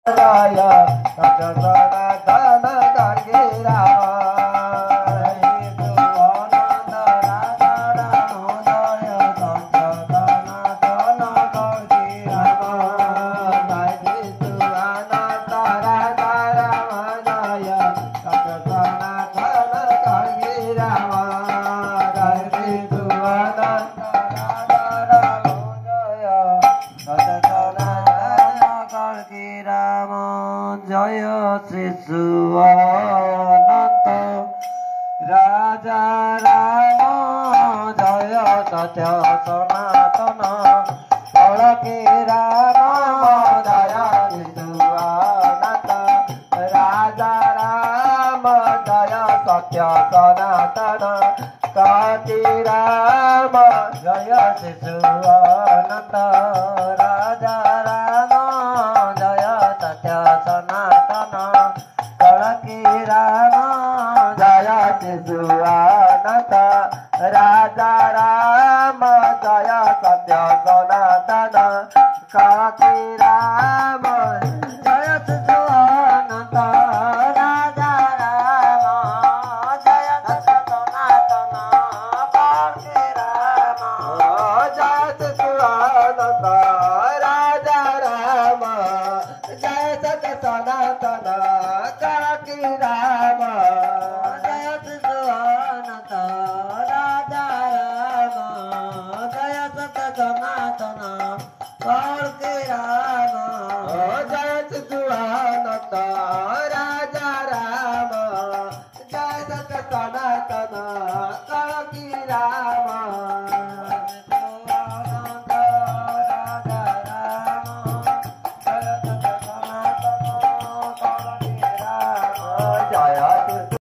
राजा राम जय सत्य सनातन कलकी राम जय विश्वनाथ राजा राम जय सत्य सनातन कलकी राम जय विश्वनाथ राजा राम जय सत्य सनातन कलकी राम जय विश्वनाथ राजा राम जय सत्य सनातन कलकी राम जय विश्वनाथ राजा राम जय सत्य सनातन कलकी राम जय विश्वनाथ राजा राम जय सत्य सनातन कलकी राम